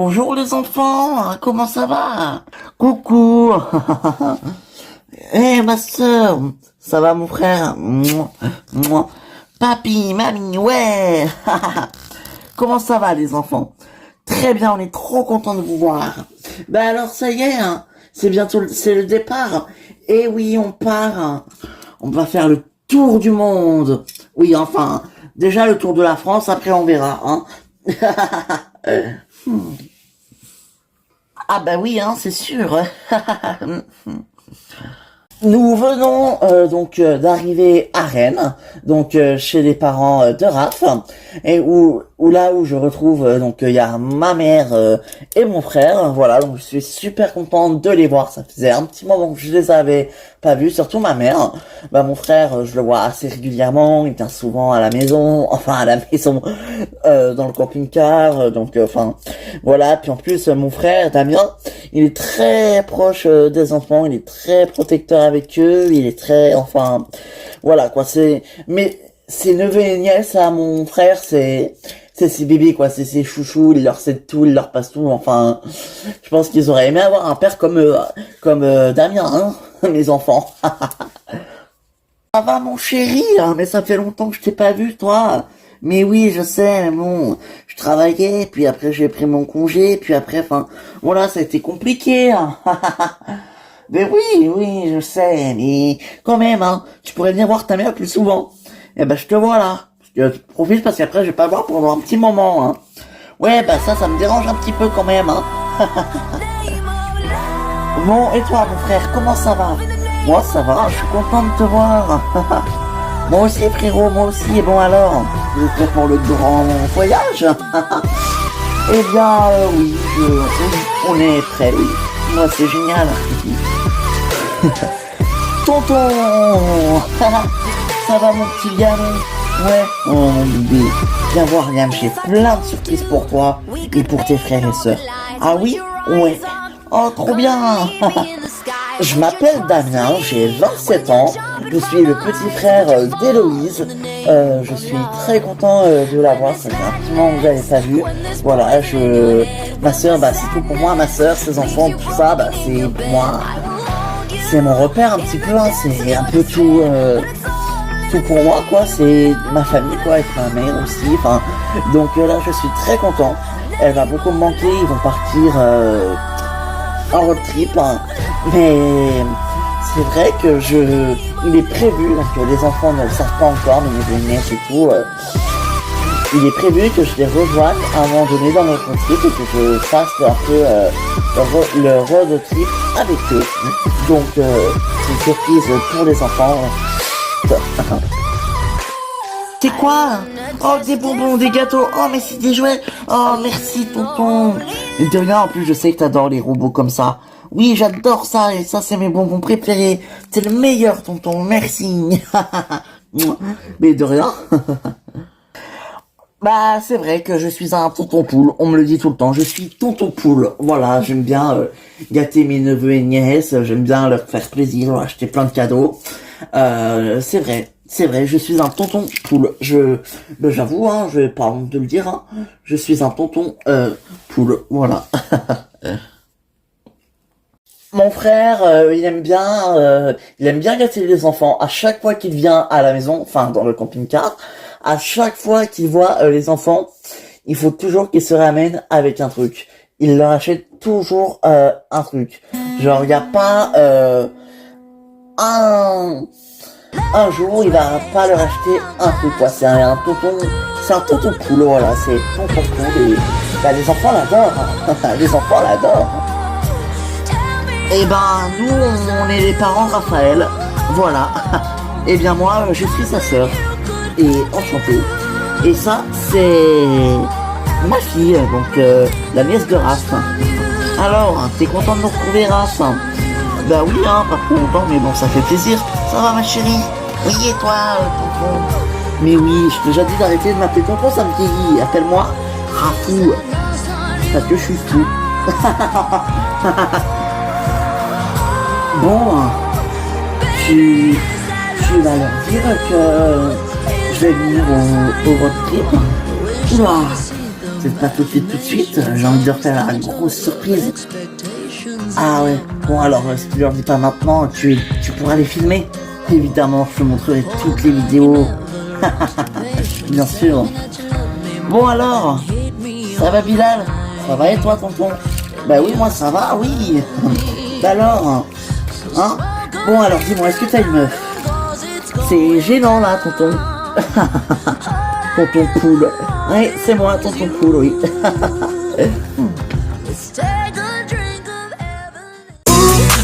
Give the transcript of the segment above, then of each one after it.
Bonjour les enfants, comment ça va? Coucou. Eh ma sœur, ça va mon frère? Mouah, mouah. Papi, mamie, ouais. Comment ça va les enfants? Très bien, on est trop content de vous voir. Bah alors ça y est, hein, c'est bientôt c'est le départ. Et oui, on part. On va faire le tour du monde. Oui, enfin, déjà le tour de la France, après on verra, hein. Ah bah oui, hein, c'est sûr. Nous venons d'arriver à Rennes, chez les parents de Raph, et où là où je retrouve il y a ma mère et mon frère. Voilà, donc je suis super contente de les voir. Ça faisait un petit moment que je les avais pas vus, surtout ma mère. Bah mon frère, je le vois assez régulièrement, il vient souvent à la maison, dans le camping-car, voilà. Puis en plus mon frère Damien, il est très proche des enfants, il est très protecteur avec eux, il est très, voilà quoi. Mais ses neveux et nièces à mon frère, c'est ses bébés quoi, c'est ses chouchous, il leur cède tout, il leur passe tout. Enfin, je pense qu'ils auraient aimé avoir un père comme Damien, hein, mes enfants. Ça va mon chéri, hein, mais ça fait longtemps que je t'ai pas vu toi. Mais oui, je sais, mais bon, je travaillais, puis après j'ai pris mon congé, puis après, voilà, ça a été compliqué. Hein. Mais oui, je sais, mais quand même, hein, tu pourrais venir voir ta mère plus souvent. Eh ben, je te vois là. Je profite parce qu'après, je vais pas le voir pendant un petit moment. Hein. Ouais, bah ça me dérange un petit peu quand même. Hein. Bon, et toi, mon frère, comment ça va? Moi, ça va, je suis content de te voir. Moi aussi, frérot, moi aussi. Et bon alors, vous êtes prêts pour le grand voyage? Eh bien, oui, on est prêts. Oui. Moi, c'est génial. Tonton. Ça va mon petit gamin? Ouais. Oh mon bébé. Viens voir, Liam, j'ai plein de surprises pour toi et pour tes frères et sœurs. Ah oui? Ouais. Oh, trop bien. Je m'appelle Damien, j'ai 27 ans. Je suis le petit frère d'Héloïse. Je suis très content de la voir. Ça fait un petit moment que je l'avais pas vu. Voilà, ma sœur, c'est tout pour moi. Ma sœur, ses enfants, tout ça, c'est pour moi. C'est mon repère un petit peu. Hein. C'est un peu tout pour moi, quoi. C'est ma famille, quoi, avec ma mère aussi. Donc là, je suis très content. Elle va beaucoup me manquer. Ils vont partir en road trip. Hein. Mais c'est vrai que il est prévu, donc les enfants ne le savent pas encore, mais les nièces et tout, il est prévu que je les rejoigne à un moment donné dans notre trip et que je fasse un peu le road trip avec eux. Donc c'est une surprise pour les enfants. C'est quoi? Oh, des bonbons, des gâteaux. Oh, mais c'est des jouets. Oh, merci, tonton. Et de rien, en plus, je sais que t'adores les robots comme ça. Oui, j'adore ça, et ça, c'est mes bonbons préférés. C'est le meilleur, tonton, merci. Mais de rien. Bah, c'est vrai que je suis un tonton poule, on me le dit tout le temps, je suis tonton poule. Voilà, j'aime bien gâter mes neveux et nièces, j'aime bien leur faire plaisir, leur acheter plein de cadeaux. C'est vrai, je suis un tonton poule. J'avoue, hein, je vais pas honte de le dire, hein, je suis un tonton poule, voilà. Mon frère, il aime bien gâter les enfants. À chaque fois qu'il vient à la maison, dans le camping-car, à chaque fois qu'il voit les enfants, il faut toujours qu'il se ramène avec un truc. Il leur achète toujours un truc. Genre, il n'y a pas un jour, il va pas leur acheter un truc, quoi. C'est un tonton poule, voilà. C'est tonton poule. Et les enfants l'adorent. Les enfants l'adorent. Eh ben, nous, on est les parents Raphaël, voilà. Eh bien, moi, je suis sa sœur, et enchanté. Et ça, c'est ma fille, donc la nièce de Raph. Alors, t'es content de nous retrouver, Raph? Bah oui, hein, pas trop longtemps, mais bon, ça fait plaisir. Ça va, ma chérie? Oui, et toi, tonton? Mais oui, je t'ai déjà dit d'arrêter de m'appeler tonton, ça me vieillit. Appelle-moi Rafou, parce que je suis fou. Bon, tu vas leur dire que je vais venir au road trip. Oula, peut-être pas tout de suite, j'ai envie de leur faire une grosse surprise. Ah ouais, bon alors, si tu leur dis pas maintenant, tu pourras les filmer. Évidemment, je te montrerai toutes les vidéos. Bien sûr. Bon alors, ça va Bilal? Ça va et toi tonton? Bah oui, moi ça va, oui. Bah alors, hein? Bon alors, dis-moi, est-ce que t'as une meuf? C'est gênant là, tonton. Tonton cool. Oui, c'est moi, tonton cool, oui.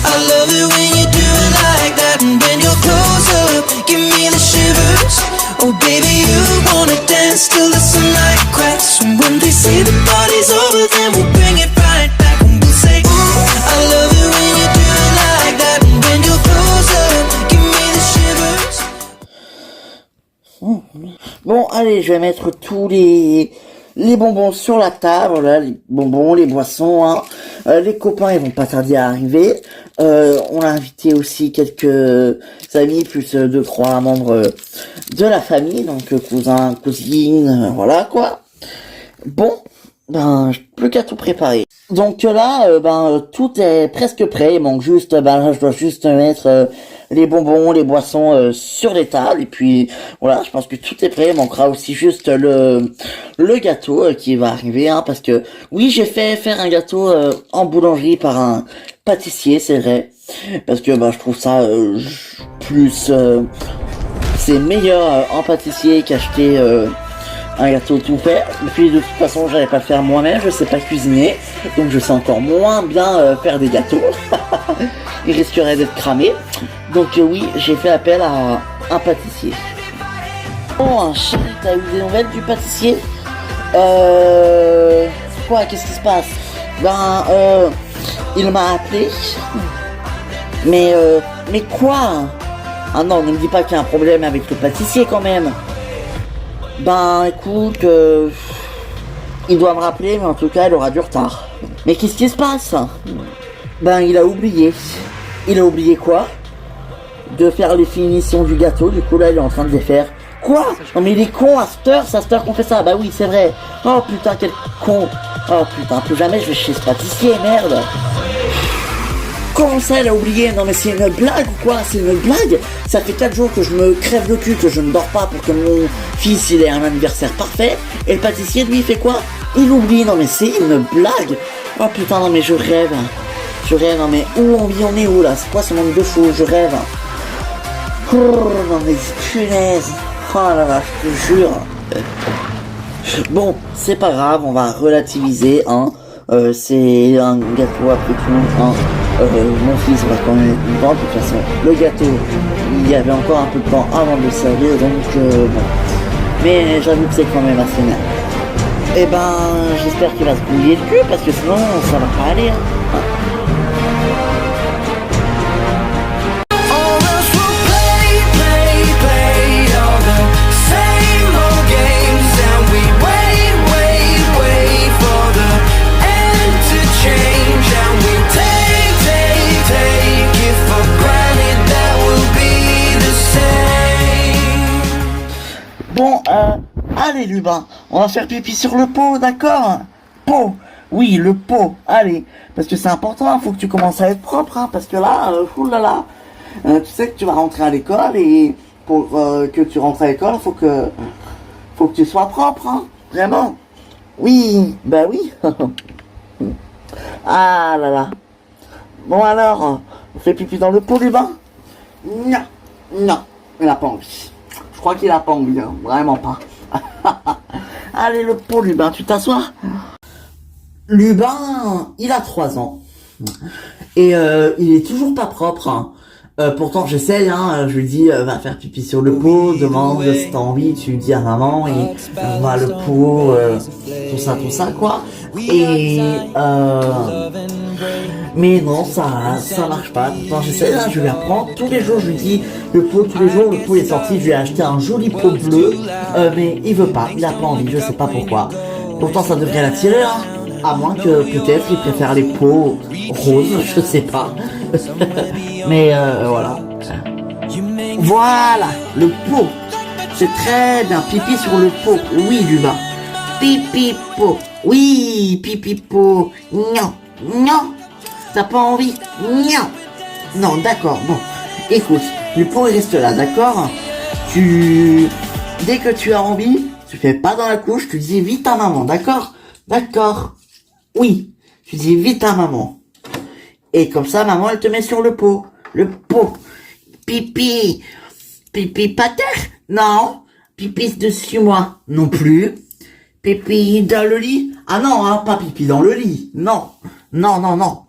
I love it when you do it like that, and when you're close up, give me the shivers. Oh baby, you wanna dance till the sunlight cracks, and when they say the party's over, then we'll bring it right back, and we'll say, ooh, I love it when you do it like that, and when you're close up, give me the shivers. Bon, allez, je vais mettre tous les bonbons sur la table, là, les bonbons, les boissons, hein. Les copains, ils vont pas tarder à arriver. On a invité aussi quelques amis, plus 2-3 membres de la famille, donc cousins, cousines, voilà quoi. Bon, ben, plus qu'à tout préparer. Donc là, tout est presque prêt. Il manque juste, là, je dois juste mettre les bonbons, les boissons sur les tables. Et puis voilà, je pense que tout est prêt. Il manquera aussi juste le gâteau qui va arriver, hein, parce que oui, j'ai fait faire un gâteau en boulangerie par un pâtissier, c'est vrai, parce que je trouve ça plus c'est meilleur en pâtissier qu'acheter un gâteau tout fait. Et puis de toute façon, j'allais pas le faire moi-même, je sais pas cuisiner, donc je sais encore moins bien faire des gâteaux. Il risquerait d'être cramé. Donc oui, j'ai fait appel à un pâtissier. Bon, chérie, t'as eu des nouvelles du pâtissier? Quoi, qu'est-ce qui se passe? Il m'a appelé. Mais quoi? Ah non, ne me dis pas qu'il y a un problème avec le pâtissier quand même. Écoute, il doit me rappeler, mais en tout cas, il aura du retard. Mais qu'est-ce qui se passe? Il a oublié. Il a oublié quoi? De faire les finitions du gâteau, du coup là, il est en train de les faire. Quoi? Non mais il est con, à cette heure qu'on fait ça. Bah oui, c'est vrai. Oh putain, quel con. Oh putain, plus jamais je vais chez ce pâtissier, merde. Comment ça, elle a oublié? Non mais c'est une blague ou quoi? C'est une blague? Ça fait 4 jours que je me crève le cul, que je ne dors pas pour que mon fils il ait un anniversaire parfait. Et le pâtissier, lui, il fait quoi? Il oublie. Non mais c'est une blague. Oh putain, non mais je rêve. Je rêve, non mais où on vit, on est où là? C'est quoi ce monde de fou? Je rêve. Oh, non mais punaise. Oh là là, je te jure. Bon, c'est pas grave, on va relativiser, hein. C'est un gâteau après tout, hein. Mon fils va quand même être content. De toute façon, le gâteau, il y avait encore un peu de temps avant de le servir, donc bon. Mais j'avoue que c'est quand même assez nerveux. Et j'espère qu'il va se bouiller le cul, parce que sinon, ça va pas aller, hein. Bon, allez Lubin, on va faire pipi sur le pot, d'accord? Pot, oui, le pot, allez, parce que c'est important, faut que tu commences à être propre, hein, parce que là, oulala, tu sais que tu vas rentrer à l'école, et pour que tu rentres à l'école, faut que tu sois propre, hein, vraiment. Oui, bah oui. Ah là là. Bon alors, on fait pipi dans le pot, Lubin? Non, non, il n'a pas envie. Je crois qu'il a pas envie, hein. Vraiment pas. Allez, le pot, Lubin, tu t'assois? Lubin, il a 3 ans. Et il est toujours pas propre, hein. Pourtant, j'essaye, hein. Je lui dis, va faire pipi sur le pot, demande si t'as envie, tu lui dis à maman, et on va le pot, tout ça, quoi. Et mais non, ça marche pas. Pourtant, j'essaie, là, je lui apprends. Tous les jours, je lui dis, le pot, tous les jours, le pot est sorti, je lui ai acheté un joli pot bleu, mais il veut pas, il a pas envie, je sais pas pourquoi. Pourtant, ça devrait l'attirer, hein. À moins que, peut-être, il préfère les pots roses, je sais pas. Mais, voilà. Voilà, le pot. C'est très bien, pipi sur le pot. Oui, Lubin. Pipi pot. Oui, pipipo. Non, non. T'as pas envie? Non. Non, d'accord, bon. Écoute, le pot reste là, d'accord? Dès que tu as envie, tu fais pas dans la couche, tu dis vite à maman, d'accord? D'accord. Oui. Tu dis vite à maman. Et comme ça, maman, elle te met sur le pot. Le pot. Pipi. Pipi par terre? Non. Pipi dessus moi? Non plus. Pipi dans le lit? Ah non, hein, pas pipi dans le lit. Non. Non, non, non.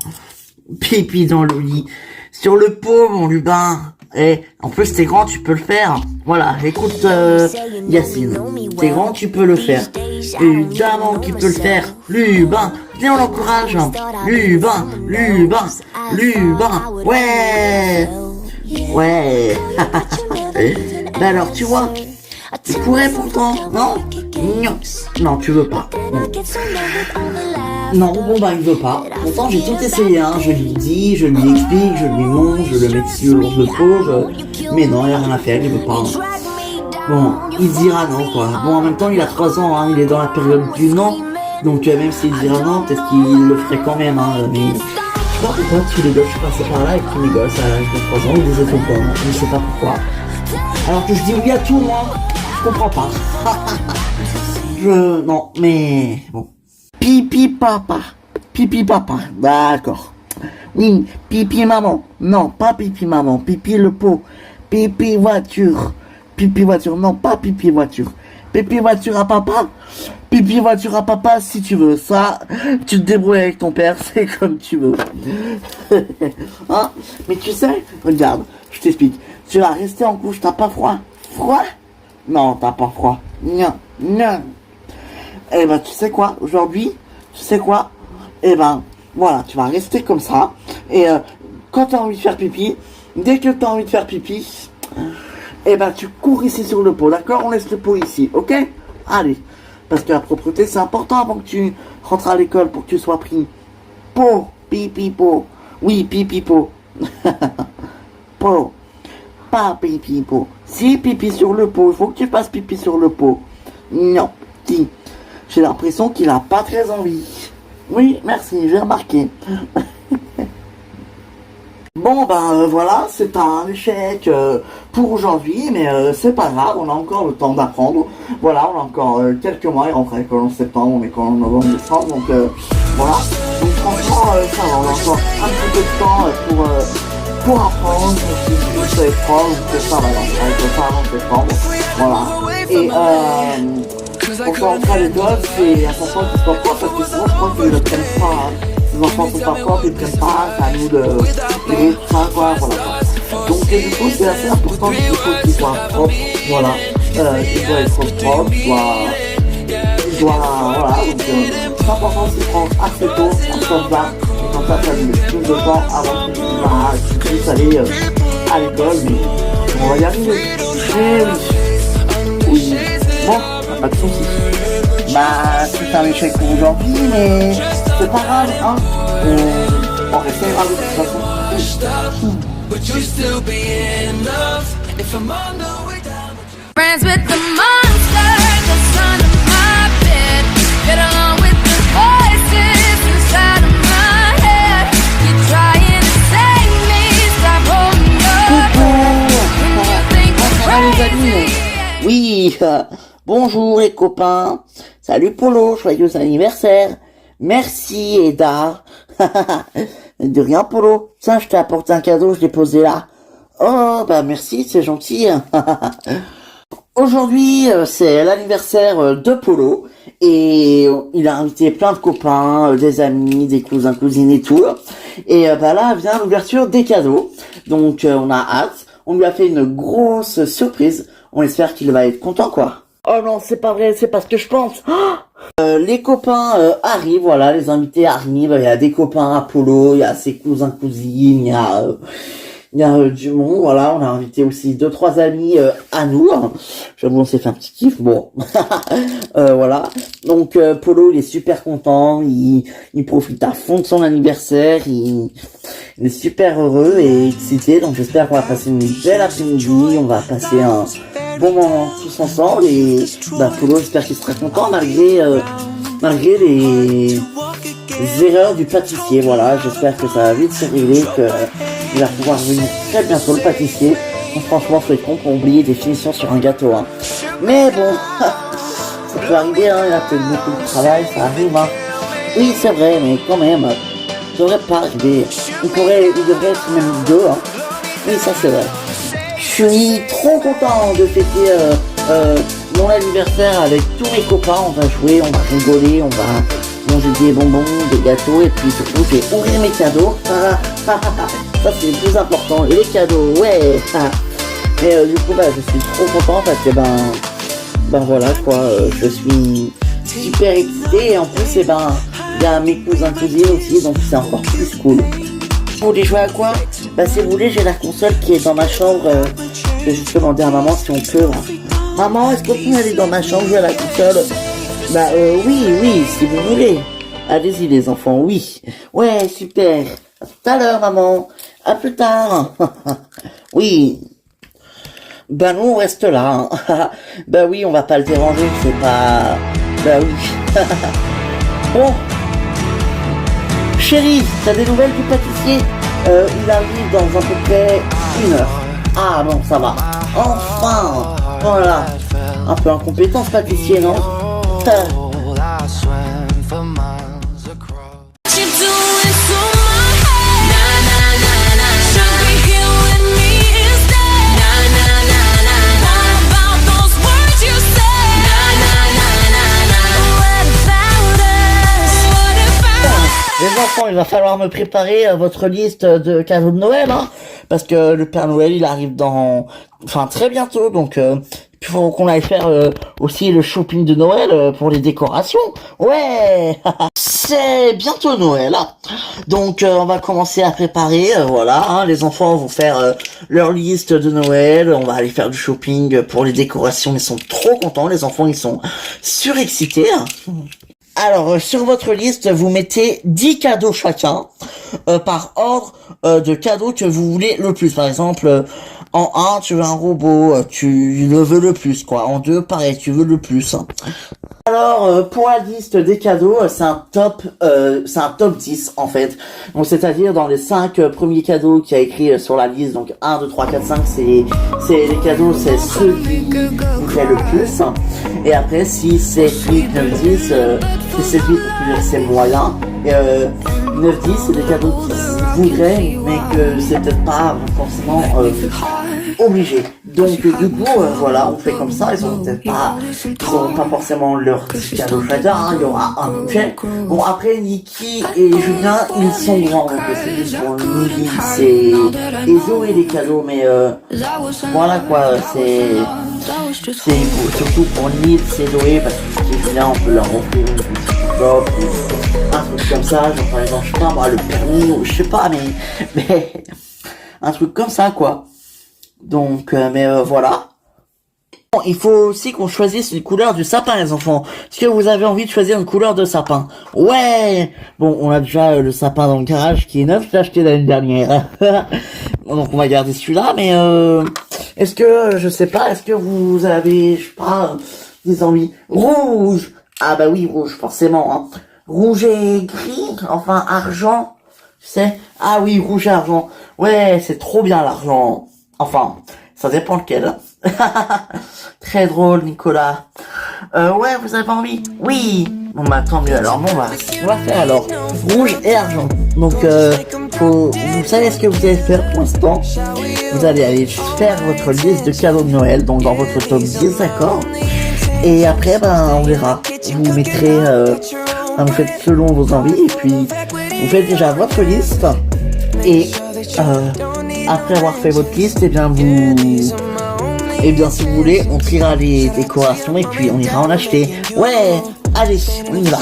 Pipi dans le lit. Sur le pot, mon Lubin. Et en plus, t'es grand, tu peux le faire. Voilà, écoute, Yacine. T'es grand, tu peux le faire. Évidemment qu'il peut le faire. Lubin. Viens, on l'encourage. Lubin, Lubin, Lubin. Ouais. Ouais. Ben alors, tu vois, tu pourrais pourtant, non? Non. Non, tu veux pas. Non, bon bah il veut pas. Pourtant j'ai tout essayé, hein. Je lui dis, je lui explique, je lui montre, je le mets dessus au de peau, mais non, il a rien à faire, il veut pas. Bon, il dira non quoi. Bon, en même temps il a 3 ans, hein. Il est dans la période du non. Donc même s'il dira non, peut-être qu'il le ferait quand même, hein. Mais je sais pas pourquoi tous les gosses, je suis passé par là et tous les gosses à l'âge de 3 ans, ils disaient tout le temps, je sais pas pourquoi. Alors que je dis oui à tout, moi, je comprends pas. Non, mais bon. Pipi papa. Pipi papa. D'accord. Oui, pipi maman. Non, pas pipi maman. Pipi le pot. Pipi voiture. Pipi voiture. Non, pas pipi voiture. Pipi voiture à papa. Pipi voiture à papa si tu veux. Ça, tu te débrouilles avec ton père, c'est comme tu veux. Hein? Mais tu sais, regarde, je t'explique. Tu vas rester en couche, t'as pas froid? Froid? Non, t'as pas froid. Non, non. Eh ben, tu sais quoi, aujourd'hui, tu sais quoi, eh ben, voilà, tu vas rester comme ça, et quand t'as envie de faire pipi, dès que t'as envie de faire pipi, eh ben, tu cours ici sur le pot, d'accord? On laisse le pot ici, ok? Allez, parce que la propreté, c'est important avant que tu rentres à l'école pour que tu sois pris. Pot, pipi, pot, oui, pipi, pot, pot, pas pipi, pot, si pipi sur le pot, il faut que tu fasses pipi sur le pot, non, si. J'ai l'impression qu'il a pas très envie. Oui, merci, j'ai remarqué. Bon, ben voilà, c'est un échec pour aujourd'hui, mais c'est pas grave, on a encore le temps d'apprendre. Voilà, on a encore quelques mois, il rentre à l'école en septembre, on est quand en novembre, décembre, donc voilà. Donc franchement, ça va, on a encore un petit peu de temps pour apprendre, pour se être prof, donc ça va, avec le temps en septembre. Voilà. Et pour rentrer à l'école, c'est important qu'ils soient propres parce que sinon je crois qu'ils ne prennent pas. Les enfants sont pas propres, ils ne prennent pas, c'est à nous de gérer tout ça, quoi, voilà. Donc du coup c'est assez important qu'il faut qu'ils soient propres, voilà. Il doit être propre, il doit, voilà, donc c'est important qu'ils prennent assez tôt, en soldat, et comme ça lui laisse plus de temps avant qu'il puisse aller à l'école, mais on va y arriver. Et oui. Bon. Pas de soucis. Bah, c'est un échec pour aujourd'hui, mais c'est pas grave, hein. On restera de toute façon. Friends with the monster that's under my bed. Get along with the voices inside of my head. You're trying to save me, stop holding your breath. When you think I'm crazy. Oui, bonjour les copains. Salut Polo, joyeux anniversaire. Merci Eda. De rien Polo. Tiens, je t'ai apporté un cadeau, je l'ai posé là. Oh, bah merci, c'est gentil. Aujourd'hui, c'est l'anniversaire de Polo. Et il a invité plein de copains, des amis, des cousins, cousines et tout. Et bah là vient l'ouverture des cadeaux. Donc on a hâte. On lui a fait une grosse surprise. On espère qu'il va être content, quoi. Oh non, c'est pas vrai, c'est pas ce que je pense. Les copains arrivent, voilà, les invités arrivent. Il y a des copains Apollo, il y a ses cousins, cousines, il y a du monde, voilà. On a invité aussi 2-3 amis à nous. J'avoue, on s'est fait un petit kiff, bon. Voilà. Donc, Polo, il est super content. Il profite à fond de son anniversaire. Il est super heureux et excité. Donc, j'espère qu'on va passer une belle après-midi. On va passer un bon moment tous ensemble. Et, bah, Polo, j'espère qu'il sera content malgré malgré les erreurs du pâtissier. Voilà, j'espère que ça va vite se régler, qu'il va pouvoir venir très bientôt le pâtissier. Donc, franchement, faut être con pour oublier des finitions sur un gâteau. Hein. Mais bon, ça peut arriver, hein, il a peut-être beaucoup de travail, ça arrive. Hein. Oui, c'est vrai, mais quand même, ça devrait pas arriver. Il devrait être même deux. Hein. Oui, ça c'est vrai. Je suis trop content de fêter mon anniversaire avec tous mes copains. On va jouer, on va rigoler, on va manger des bonbons, des gâteaux et puis surtout je vais ouvrir mes cadeaux. Ça c'est le plus important, les cadeaux, ouais. Mais du coup je suis trop content parce que ben voilà quoi, je suis super excité et en plus il y a mes cousins cousines aussi donc c'est encore plus cool. Vous voulez jouer à quoi? Si vous voulez, j'ai la console qui est dans ma chambre. Je vais juste demander à maman si on peut. Maman, est-ce qu'on peut aller dans ma chambre jouer à la console? Oui, si vous voulez. Allez-y les enfants, oui. Ouais, super. À tout à l'heure, maman. À plus tard. Oui. Nous, on reste là. Hein. Oui, on va pas le déranger, c'est pas... oui. Bon. Chérie, t'as des nouvelles du pâtissier? Il arrive dans à peu près 1 heure. Ah bon, ça va. Enfin. Voilà. Un peu incompétent ce pâtissier, non? Les enfants, il va falloir me préparer votre liste de cadeaux de Noël, hein, parce que le Père Noël, il arrive très bientôt, donc il faut qu'on aille faire aussi le shopping de Noël pour les décorations. Ouais, c'est bientôt Noël, hein. Donc on va commencer à préparer, voilà, hein, les enfants vont faire leur liste de Noël, on va aller faire du shopping pour les décorations, ils sont trop contents, les enfants, ils sont surexcités, hein. Alors, sur votre liste, vous mettez 10 cadeaux chacun, par ordre de cadeaux que vous voulez le plus. Par exemple, en 1, tu veux un robot, tu le veux le plus, quoi. En 2, pareil, tu veux le plus. Alors, pour la liste des cadeaux, c'est un top 10, en fait. Donc, c'est-à-dire, dans les 5 premiers cadeaux qu'il y a écrit sur la liste, donc 1, 2, 3, 4, 5, c'est les cadeaux, c'est ceux qui vous plaisent le plus. Et après, 6, 7, 8, 9, 10, c'est 7, 8, c'est moyen. Et 9, 10, c'est des cadeaux qui se voudraient, mais que c'est peut-être pas forcément obligé. Donc du coup, voilà, on fait comme ça, ils ont pas forcément leur cadeau chacun, hein, il y aura un budget. Bon, après, Niki et Julien, ils sont grands, donc c'est juste pour Niki, et Zoé les cadeaux, mais voilà quoi, c'est surtout pour Nils et Zoé, parce que Julien, on peut leur offrir une petite shop, ou un truc comme ça, genre par exemple, je sais pas moi, le permis, ou je sais pas, mais un truc comme ça quoi. Donc, voilà. Bon, il faut aussi qu'on choisisse une couleur du sapin, les enfants. Est-ce que vous avez envie de choisir une couleur de sapin? Ouais. Bon, on a déjà le sapin dans le garage qui est neuf, je l'ai acheté l'année dernière. Donc on va garder celui-là, mais est-ce que, je sais pas, est-ce que vous avez, je sais pas, des envies rouge? Ah bah oui, rouge, forcément. Hein. Rouge et gris, enfin argent, tu sais. Ah oui, rouge et argent. Ouais, c'est trop bien l'argent. Enfin, ça dépend lequel. Très drôle, Nicolas. Ouais, vous avez envie? Oui. Bon, bah tant mieux. Alors, bon, on va faire alors rouge et argent. Donc, vous savez ce que vous allez faire pour l'instant? Vous allez aller faire votre liste de cadeaux de Noël, donc dans votre top 10, d'accord? Et après, on verra. Vous mettrez, vous faites selon vos envies, et puis vous faites déjà votre liste. Et après avoir fait votre liste, si vous voulez, on tirera les décorations et puis on ira en acheter. Ouais, allez, on y va.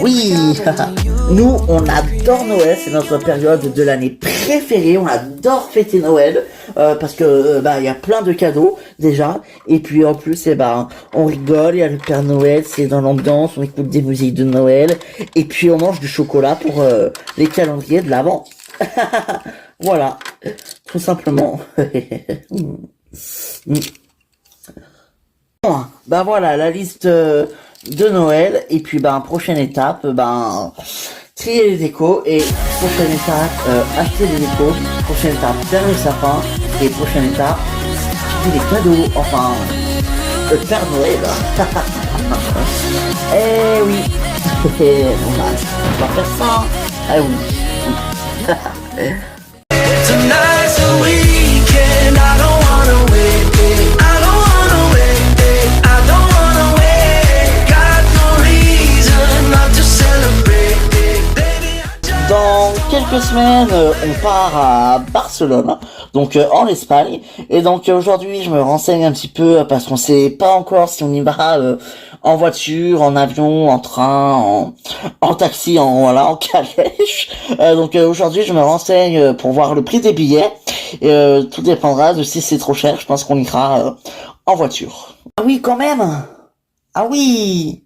Oui, nous, on adore Noël, c'est notre période de l'année préférée, on adore fêter Noël, parce que, il y a plein de cadeaux, déjà, et puis en plus, on rigole, il y a le Père Noël, c'est dans l'ambiance, on écoute des musiques de Noël, et puis on mange du chocolat pour les calendriers de l'Avent. Voilà, tout simplement. Bon, voilà, la liste de de Noël. Et puis prochaine étape, trier les décos. Et prochaine étape, acheter des décos. Prochaine étape, faire le sapin. Et prochaine étape, acheter des cadeaux. Enfin, le Père Noël. Eh oui. On va faire ça. Ah oui. Tonight's a weekend, I don't wanna wait. I don't wanna wait. I don't wanna wait. Got no reason not to celebrate. Baby, I just Dans quelques semaines, on part à Barcelone, donc en Espagne. Et donc aujourd'hui, je me renseigne un petit peu parce qu'on sait pas encore si on y va en voiture, en avion, en train, en taxi, en calèche. Donc aujourd'hui, je me renseigne pour voir le prix des billets. Tout dépendra de si c'est trop cher. Je pense qu'on ira en voiture. Ah oui, quand même. Ah oui.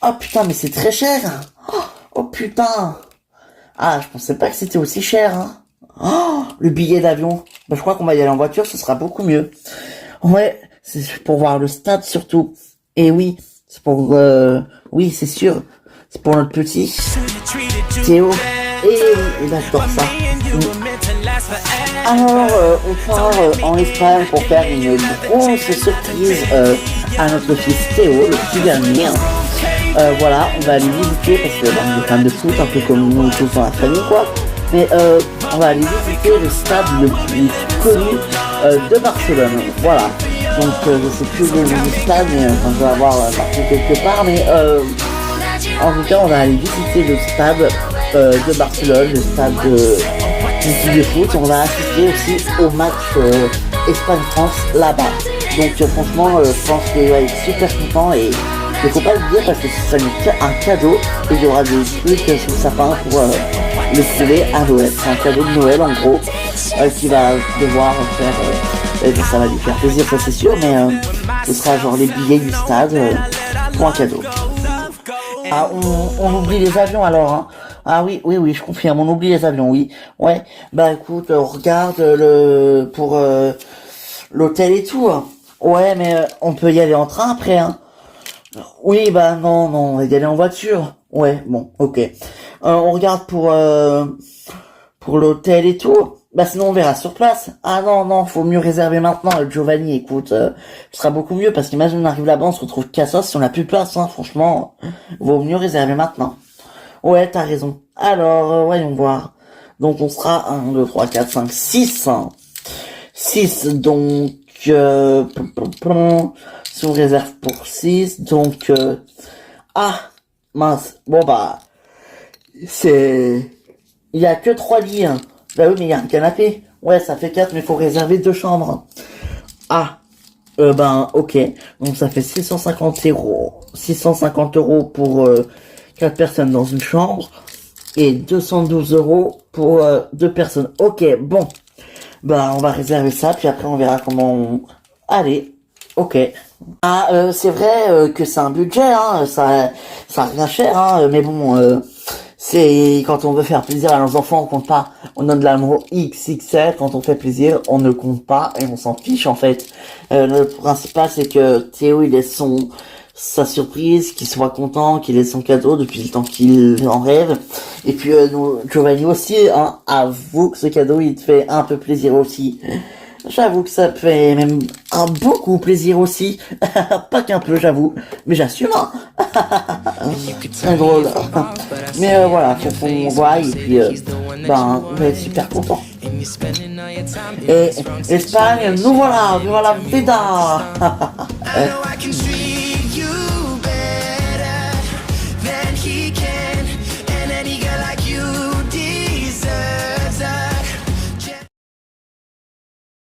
Oh putain, mais c'est très cher. Oh putain. Ah, je pensais pas que c'était aussi cher, hein. Oh, le billet d'avion. Je crois qu'on va y aller en voiture, ce sera beaucoup mieux. Ouais, c'est pour voir le stade surtout. Et oui, c'est pour... oui, c'est sûr. C'est pour notre petit Théo. Et oui, j'adore ça. Alors, on part en Espagne pour faire une grosse surprise à notre fils Théo, le petit dernier. Voilà, on va aller visiter parce que on est fan de foot, un peu comme nous tous dans la famille quoi. Mais on va aller visiter le stade le plus connu de Barcelone. Voilà. Donc je sais plus le nom du stade, mais je vais avoir marqué quelque part. Mais en tout cas, on va aller visiter le stade de Barcelone, le stade de foot. On va assister aussi au match Espagne-France là-bas. Donc franchement, je pense qu'il va être super content et il faut pas le dire parce que ça nous fait un cadeau et il y aura des trucs sur le sapin pour le trouver à Noël. C'est un cadeau de Noël en gros qu'il va devoir faire. Ça va lui faire plaisir, ça c'est sûr, mais ce sera genre les billets du stade pour un cadeau. Ah, on oublie les avions alors, hein. Ah oui, je confirme, on oublie les avions, oui. Ouais, écoute, on regarde pour l'hôtel et tout. Hein. Ouais, mais on peut y aller en train après, hein. Oui, non, on va y aller en voiture. Ouais, bon, ok. On regarde pour l'hôtel et tout. Sinon on verra sur place. Ah non, faut mieux réserver maintenant. Giovanni, écoute, ce sera beaucoup mieux parce qu'imagine on arrive là-bas, on se retrouve cassos si on n'a plus de place, hein. Franchement, vaut mieux réserver maintenant. Ouais, t'as raison. Alors, voyons voir. Donc on sera 1, 2, 3, 4, 5, 6. 6, donc... si on réserve pour 6, donc... ah, mince. Bon c'est... Il y a que 3 lits, hein. Oui, mais il y a un canapé. Ouais, ça fait 4, mais faut réserver 2 chambres. Ah, ok. Donc ça fait 650 euros. 650 euros pour 4 personnes dans une chambre. Et 212 euros pour 2 personnes. Ok, bon. On va réserver ça, puis après on verra comment on... Allez, ok. Ah, c'est vrai que c'est un budget, hein. Ça rien cher, hein. Mais bon... c'est quand on veut faire plaisir à nos enfants, on compte pas. On donne de l'amour XXL. Quand on fait plaisir, on ne compte pas et on s'en fiche en fait. Le principal c'est que Théo il laisse sa surprise, qu'il soit content, qu'il ait son cadeau depuis le temps qu'il en rêve. Et puis Giovanni aussi, hein, avoue que ce cadeau il te fait un peu plaisir aussi. J'avoue que ça fait même beaucoup plaisir aussi. Pas qu'un peu, j'avoue. Mais j'assume, hein. C'est drôle. Mais voilà, faut qu'on voit et puis on va être super content. Et Espagne, nous voilà, Veda.